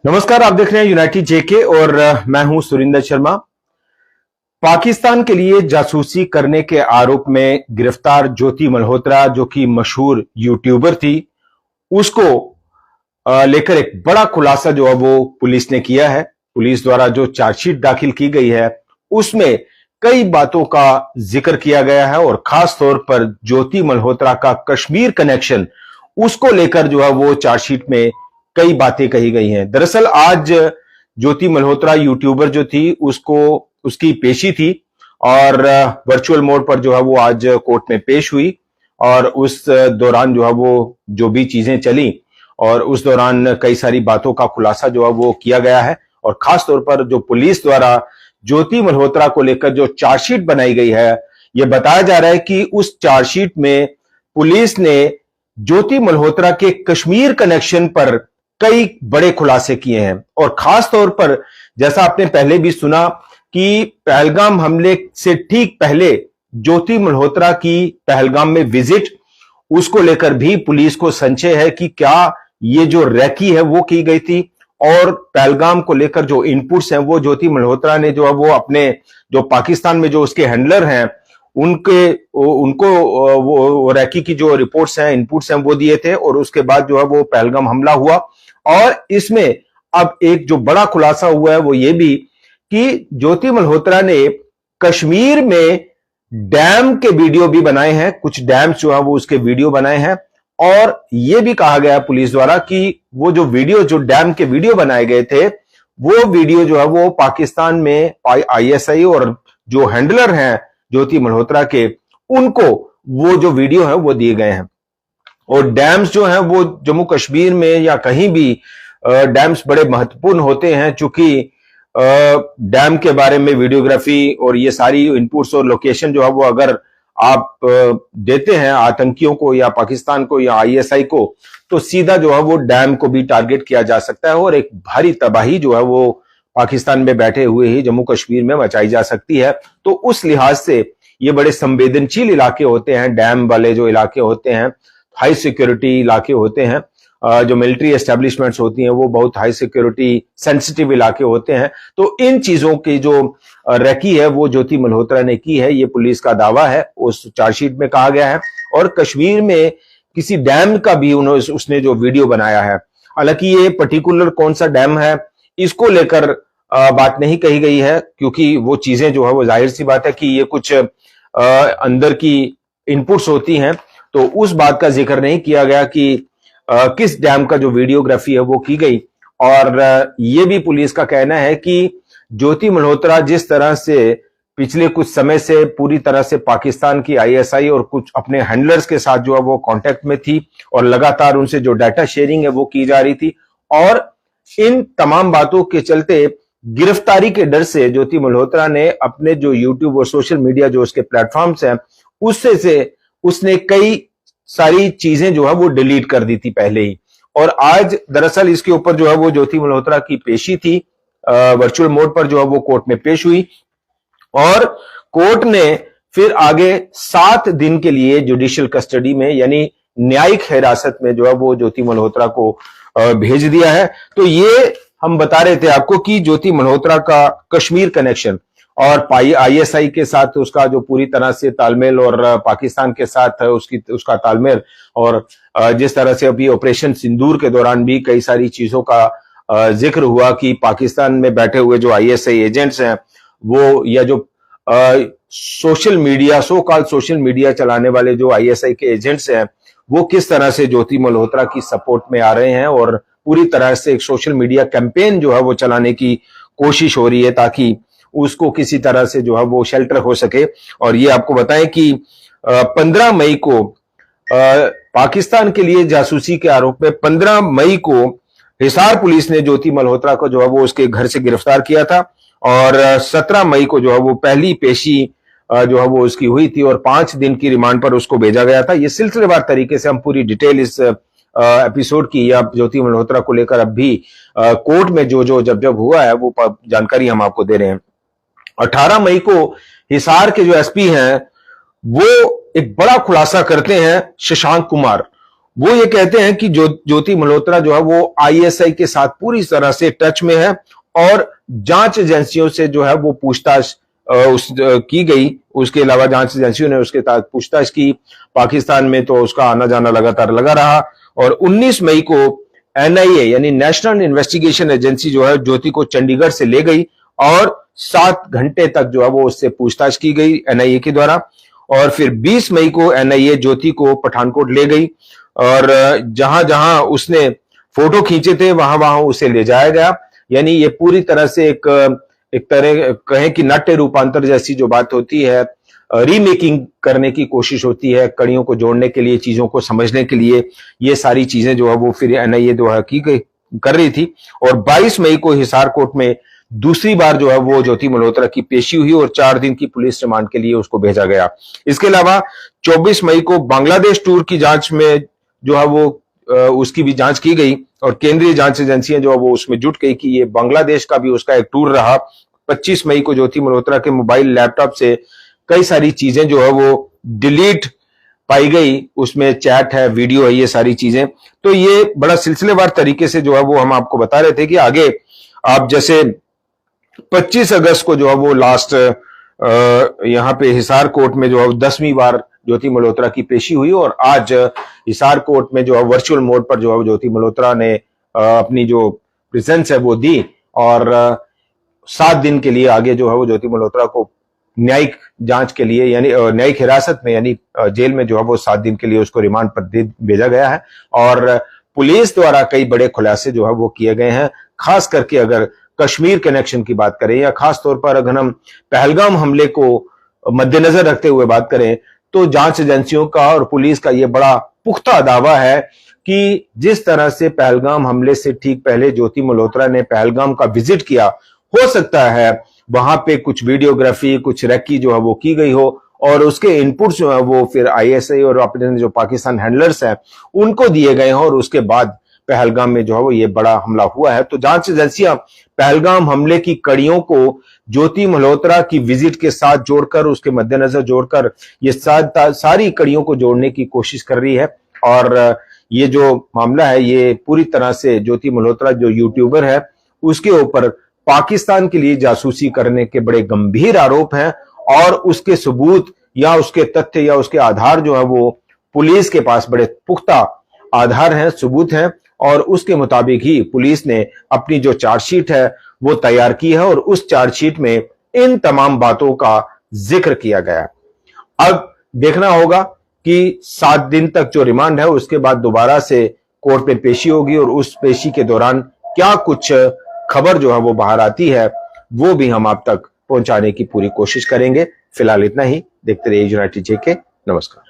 नमस्कार, आप देख रहे हैं यूनाइटेड जेके और मैं हूं सुरिंदर शर्मा। पाकिस्तान के लिए जासूसी करने के आरोप में गिरफ्तार ज्योति मल्होत्रा, जो कि मशहूर यूट्यूबर थी, उसको लेकर एक बड़ा खुलासा जो है वो पुलिस ने किया है। पुलिस द्वारा जो चार्जशीट दाखिल की गई है उसमें कई बातों का जिक्र किया गया है और खास तौर पर ज्योति मल्होत्रा का कश्मीर कनेक्शन, उसको लेकर जो है वो चार्जशीट में कई बातें कही गई हैं। दरअसल आज ज्योति मल्होत्रा यूट्यूबर जो थी उसकी पेशी थी और वर्चुअल मोड पर जो है वो आज कोर्ट में पेश हुई और उस दौरान जो है वो जो भी चीजें चली और उस दौरान कई सारी बातों का खुलासा जो है वो किया गया है। और खास तौर पर जो पुलिस द्वारा ज्योति मल्होत्रा को लेकर जो चार्जशीट बनाई गई है, यह बताया जा रहा है कि उस चार्जशीट में पुलिस ने ज्योति मल्होत्रा के कश्मीर कनेक्शन पर कई बड़े खुलासे किए हैं। और खास तौर पर जैसा आपने पहले भी सुना कि पहलगाम हमले से ठीक पहले ज्योति मल्होत्रा की पहलगाम में विजिट, उसको लेकर भी पुलिस को संशय है कि क्या ये जो रैकी है वो की गई थी। और पहलगाम को लेकर जो इनपुट्स हैं वो ज्योति मल्होत्रा ने जो है वो अपने जो पाकिस्तान में जो उसके हैंडलर हैं उनको वो रैकी की जो रिपोर्ट्स हैं, इनपुट्स हैं वो दिए थे और उसके बाद जो है वो पहलगाम हमला हुआ। और इसमें अब एक जो बड़ा खुलासा हुआ है वो ये भी कि ज्योति मल्होत्रा ने कश्मीर में डैम के वीडियो भी बनाए हैं, कुछ डैम्स जो है वो उसके वीडियो बनाए हैं। और यह भी कहा गया पुलिस द्वारा कि वो जो डैम के वीडियो बनाए गए थे वो वीडियो जो है वो पाकिस्तान में आईएसआई और जो हैंडलर हैं ज्योति मल्होत्रा के, उनको वो जो वीडियो है वो दिए गए हैं। और डैम्स जो हैं वो जम्मू कश्मीर में या कहीं भी डैम्स बड़े महत्वपूर्ण होते हैं, चूंकि डैम के बारे में वीडियोग्राफी और ये सारी इनपुट्स और लोकेशन जो है वो अगर आप देते हैं आतंकियों को या पाकिस्तान को या आईएसआई को, तो सीधा जो है वो डैम को भी टारगेट किया जा सकता है और एक भारी तबाही जो है वो पाकिस्तान में बैठे हुए ही जम्मू कश्मीर में मचाई जा सकती है। तो उस लिहाज से ये बड़े संवेदनशील इलाके होते हैं, डैम वाले जो इलाके होते हैं, हाई सिक्योरिटी इलाके होते हैं, जो मिलिट्री एस्टेब्लिशमेंट्स होती हैं वो बहुत हाई सिक्योरिटी सेंसिटिव इलाके होते हैं। तो इन चीजों की जो रैकी है वो ज्योति मल्होत्रा ने की है, ये पुलिस का दावा है, उस चार्जशीट में कहा गया है। और कश्मीर में किसी डैम का भी उसने जो वीडियो बनाया है, हालांकि ये पर्टिकुलर कौन सा डैम है इसको लेकर बात नहीं कही गई है, क्योंकि वो चीजें जो है वो जाहिर सी बात है कि ये कुछ अंदर की इनपुट्स होती हैं, तो उस बात का जिक्र नहीं किया गया कि किस डैम का जो वीडियोग्राफी है वो की गई। और ये भी पुलिस का कहना है कि ज्योति मल्होत्रा जिस तरह से पिछले कुछ समय से पूरी तरह से पाकिस्तान की आईएसआई और कुछ अपने हैंडलर्स के साथ जो है वो कांटेक्ट में थी और लगातार उनसे जो डाटा शेयरिंग है वो की जा रही थी, और इन तमाम बातों के चलते गिरफ्तारी के डर से ज्योति मल्होत्रा ने अपने जो यूट्यूब और सोशल मीडिया जो उसके प्लेटफॉर्म्स हैं उसने कई सारी चीजें जो है वो डिलीट कर दी थी पहले ही। और आज दरअसल इसके ऊपर जो है वो ज्योति मल्होत्रा की पेशी थी, वर्चुअल मोड पर जो है वो कोर्ट में पेश हुई और कोर्ट ने फिर आगे 7 दिन के लिए जुडिशियल कस्टडी में यानी न्यायिक हिरासत में जो है वो ज्योति मल्होत्रा को भेज दिया है। तो ये हम बता रहे थे आपको कि ज्योति मल्होत्रा का कश्मीर कनेक्शन और आईएसआई के साथ उसका जो पूरी तरह से तालमेल और पाकिस्तान के साथ उसका तालमेल, और जिस तरह से अभी ऑपरेशन सिंदूर के दौरान भी कई सारी चीजों का जिक्र हुआ कि पाकिस्तान में बैठे हुए जो आईएसआई एजेंट्स हैं वो या जो सोशल मीडिया चलाने वाले जो आईएसआई के एजेंट्स हैं वो किस तरह से ज्योति मल्होत्रा की सपोर्ट में आ रहे हैं और पूरी तरह से एक सोशल मीडिया कैंपेन जो है वो चलाने की कोशिश हो रही है ताकि उसको किसी तरह से जो है वो शेल्टर हो सके। और ये आपको बताएं कि 15 मई को पाकिस्तान के लिए जासूसी के आरोप में 15 मई को हिसार पुलिस ने ज्योति मल्होत्रा को जो है वो उसके घर से गिरफ्तार किया था और 17 मई को जो है वो पहली पेशी जो है वो उसकी हुई थी और 5 दिन की रिमांड पर उसको भेजा गया था। ये सिलसिलेवार तरीके से हम पूरी डिटेल इस एपिसोड की या ज्योति मल्होत्रा को लेकर अब भी कोर्ट में जो जब हुआ है वो जानकारी हम आपको दे रहे हैं। 18 मई को हिसार के जो एसपी हैं वो एक बड़ा खुलासा करते हैं, शशांक कुमार। वो ये कहते हैं कि ज्योति मल्होत्रा जो है वो आईएसआई के साथ पूरी तरह से टच में है और जांच एजेंसियों से जो है वो पूछताछ की गई। उसके अलावा जांच एजेंसियों ने उसके साथ पूछताछ की। पाकिस्तान में तो उसका आना जाना लगातार लगा रहा और 19 मई को एनआईए यानी नेशनल इन्वेस्टिगेशन एजेंसी जो है ज्योति को चंडीगढ़ से ले गई और 7 घंटे तक जो है वो उससे पूछताछ की गई एनआईए के द्वारा। और फिर 20 मई को एनआईए ज्योति को पठानकोट ले गई और जहां जहां उसने फोटो खींचे थे वहां वहां उसे ले जाया गया। यानी ये पूरी तरह से एक तरह कहें कि नाट्य रूपांतर जैसी जो बात होती है, रीमेकिंग करने की कोशिश होती है कड़ियों को जोड़ने के लिए, चीजों को समझने के लिए। ये सारी चीजें जो है वो फिर एनआईए द्वारा की गई कर रही थी। और 22 मई को हिसार कोर्ट में दूसरी बार जो है वो ज्योति मल्होत्रा की पेशी हुई और 4 दिन की पुलिस रिमांड के लिए उसको भेजा गया। इसके अलावा 24 मई को बांग्लादेश टूर की जांच में जो है वो उसकी भी जांच की गई और केंद्रीय जांच एजेंसियां जो है वो उसमें जुट गई कि ये बांग्लादेश का भी उसका एक टूर रहा। 25 मई को ज्योति मल्होत्रा के मोबाइल लैपटॉप से कई सारी चीजें जो है वो डिलीट पाई गई, उसमें चैट है, वीडियो है, ये सारी चीजें। तो ये बड़ा सिलसिलेवार तरीके से जो है वो हम आपको बता रहे थे कि आगे आप जैसे 25 अगस्त को जो है वो लास्ट यहां पे हिसार कोर्ट में जो है 10वीं बार ज्योति मल्होत्रा की पेशी हुई और आज हिसार कोर्ट में जो है वर्चुअल मोड पर जो है ज्योति मल्होत्रा ने अपनी जो प्रेजेंस है वो दी और 7 दिन के लिए आगे जो है वो ज्योति मल्होत्रा को न्यायिक जांच के लिए यानी न्यायिक हिरासत में यानी जेल में जो है वो 7 दिन के लिए उसको रिमांड पर भेजा गया है। और पुलिस द्वारा कई बड़े खुलासे जो है वो किए गए हैं। खास करके अगर कश्मीर कनेक्शन की बात करें या खास तौर पर अगर हम पहलगाम हमले को मद्देनजर रखते हुए बात करें तो जांच एजेंसियों का और पुलिस का यह बड़ा पुख्ता दावा है कि जिस तरह से पहलगाम हमले से ठीक पहले ज्योति मल्होत्रा ने पहलगाम का विजिट किया, हो सकता है वहां पे कुछ वीडियोग्राफी, कुछ रेकी जो है वो की गई हो और उसके इनपुट्स जो है वो फिर आईएसआई और अपने जो पाकिस्तान हैंडलर्स हैं उनको दिए गए हैं और उसके बाद पहलगाम में जो है वो ये बड़ा हमला हुआ है। तो जांच एजेंसियां पहलगाम हमले की कड़ियों को ज्योति मल्होत्रा की विजिट के साथ जोड़कर, उसके मद्देनजर जोड़कर ये सारी कड़ियों को जोड़ने की कोशिश कर रही है। और ये जो मामला है ये पूरी तरह से ज्योति मल्होत्रा जो यूट्यूबर है उसके ऊपर पाकिस्तान के लिए जासूसी करने के बड़े गंभीर आरोप हैं और उसके सबूत या उसके तथ्य या उसके आधार जो है वो पुलिस के पास बड़े पुख्ता आधार हैं, सबूत हैं और उसके मुताबिक ही पुलिस ने अपनी जो चार्जशीट है वो तैयार की है और उस चार्जशीट में इन तमाम बातों का जिक्र किया गया है। अब देखना होगा कि 7 दिन तक जो रिमांड है उसके बाद दोबारा से कोर्ट में पेशी होगी और उस पेशी के दौरान क्या कुछ खबर जो है वो बाहर आती है वो भी हम आप तक पहुंचाने की पूरी कोशिश करेंगे। फिलहाल इतना ही। देखते रहिए यूनाइटेड जेके। नमस्कार।